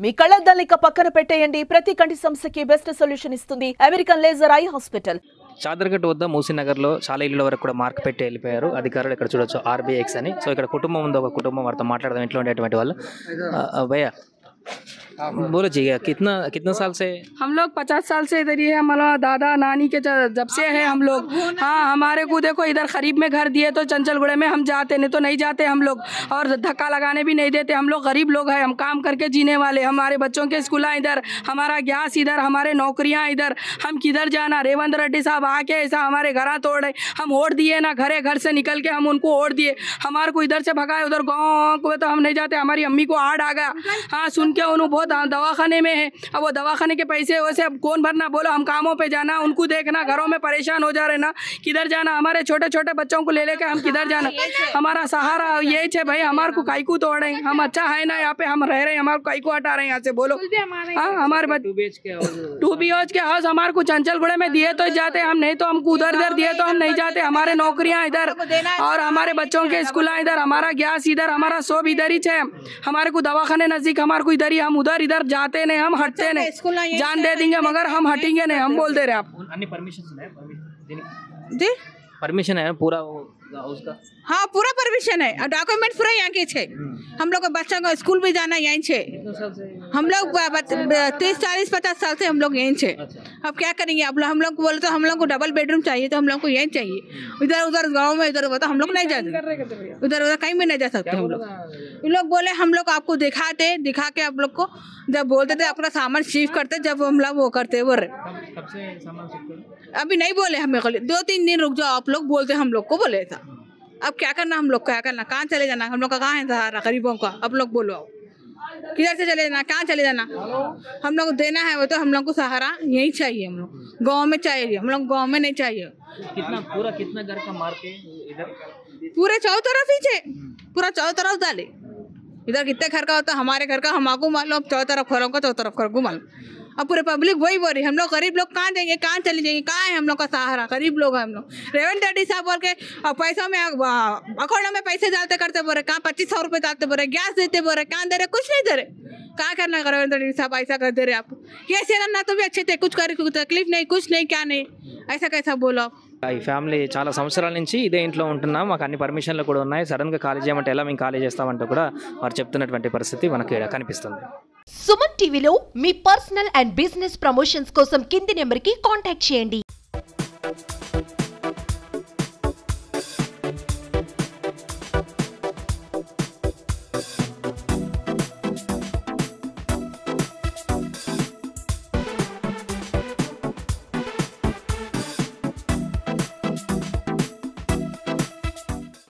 మీ కళ్ళద్దాల్ని పక్కన పెట్టేయండి. ప్రతి కంటి సమస్యకి బెస్ట్ సొల్యూషన్ ఇస్తుంది American laser eye hospital. Chaderghat వద్ద మూసీనగర్లో చాలా ఇళ్ళ వరకు కూడా మార్క్ పెట్టి వెళ్ళిపోయారు అధికారులు. ఇక్కడ చూడొచ్చు RBX అని. సో ఇక్కడ కుటుంబం ఉంది, ఒక కుటుంబం వారితో మాట్లాడదాం ఇంట్లో ఉండేటువంటి వాళ్ళు. భయ్యా बोलो जी, कितना कितना साल से हम लोग 50 साल से इधर ही है। हमारा दादा नानी के जब से है हम लोग। हाँ, हमारे को देखो इधर खरीब में घर दिए तो चंचलगुड़े में हम जाते, नहीं तो नहीं जाते हम लोग, और धक्का लगाने भी नहीं देते। हम लोग गरीब लोग हैं, हम काम करके जीने वाले। हमारे बच्चों के स्कूल इधर, हमारा गैस इधर, हमारे नौकरियाँ इधर, हम किधर जाना। रेवंत रेड्डी साहब आके ऐसा हमारे घर तोड़े, हम वोट दिए ना, घर से निकल के हम उनको वोट दिए, हमारे को इधर से भगाए उधर गाँव को तो हम नहीं जाते। हमारी अम्मी को हार्ट आ गया, हाँ सुन के उन्होंने बहुत दवाखाने में है। अब वो दवाखाने के पैसे वैसे अब कौन भरना, बोलो हम कामों पे जाना, उनको देखना, घरों में परेशान हो जा रहे ना, किधर जाना। हमारे छोटे छोटे बच्चों को ले लेके हम किधर जाना। हमारा सहारा ये है भाई, हमारे को काई को तोड़ रहे हैं। हम अच्छा है ना, यहाँ पे हम रह रहे हैं, हमारे काई को हटा रहे हैं यहाँ से, बोलो। हाँ, हमारे 2 BH के हाउस हमारे को चंचलगुड़े में दिए तो जाते हम, नहीं तो हमको उधर दिए तो हम नहीं जाते। हमारे नौकरियाँ इधर और हमारे बच्चों के स्कूल इधर, हमारा गैस इधर, हमारा सब इधर ही है। हमारे को दवाखाने नजदीक, हमारे को इधर ही, हम उधर इधर जाते नहीं, हम हटते नहीं। जान दे देंगे मगर हम हटेंगे नहीं, हम बोल दे रहे आप। जी परमिशन है पूरा उसका? हाँ, पूरा परमिशन है, डॉक्यूमेंट पूरा यहाँ के छे। हम लोग बच्चों को स्कूल भी जाना यहीं छे। हम लोग 30, 40, 50 साल से हम लोग यहीं छे। अब क्या करेंगे, अब हम लोग बोले तो हम लोग को डबल बेडरूम चाहिए, तो हम लोग को यहीं चाहिए। इधर उधर गांव में इधर उधर हम लोग नहीं जाते, उधर उधर कहीं भी नहीं जा सकते हम लोग। ये लोग बोले हम लोग आपको दिखा के आप लोग को जब बोलते थे अपना सामान शिफ्ट करते, जब हम लोग वो करते बोल रहे। अभी नहीं बोले हमें, 2-3 दिन रुक जाओ आप लोग, बोलते हम लोग को बोले था। अब क्या करना, हम लोग क्या करना, कहाँ चले जाना, हम लोग का कहाँ है सहारा गरीबों का। अब लोग बोलो किधर से चले जाना, कहाँ चले जाना। हम लोग देना है वो तो हम लोग को सहारा यही चाहिए, हम लोग गाँव में चाहिए, हम लोग गाँव में नहीं चाहिए। कितना घर का मार्क है इधर? पूरे चारों तरफ ही छे, पूरा चारों तरफ डाले। इधर कितने घर का होता है, हमारे घर का हमको मालूम, चारों तरफ घरों का, चारों तरफ घर को मालूम। अब पूरे पब्लिक वही बोल रही, हम लोग गरीब लोग कहाँ जाएंगे, कहाँ चले जाएंगे, कहाँ है हम लोग का सहारा, गरीब लोग हैं हम लोग। रेवंत रेड्डी साहब बोल के पैसों में अकाउंट में पैसे डालते करते बोल रहे, कहाँ 2500 रुपये डालते बोल रहे, गैस देते बोल रहे, कहाँ दे रहे, कुछ नहीं दे रहे। क्या करना रेवंत रेड्डी साहब, ऐसा कर दे रहे आप। ये सेना तो भी अच्छे थे, कुछ कर तकलीफ नहीं, कुछ नहीं, क्या नहीं, ऐसा कैसा बोलो आप। ఈ ఫ్యామిలీ చాలా సంవత్సరాల నుంచి ఇదే ఇంట్లో ఉంటున్నాం, మాకు అన్ని పర్మిషన్లు కూడా ఉన్నాయి, సడన్గా ఖాళీ చేయమంటే ఎలా మేము ఖాళీ చేస్తామంటే కూడా వారు చెప్తున్నటువంటి పరిస్థితి మనకి కనిపిస్తుంది. సుమన్ టీవీలో మీ పర్సనల్ అండ్ బిజినెస్ ప్రమోషన్స్ కోసం కింది నెంబర్కి కాంటాక్ట్ చేయండి.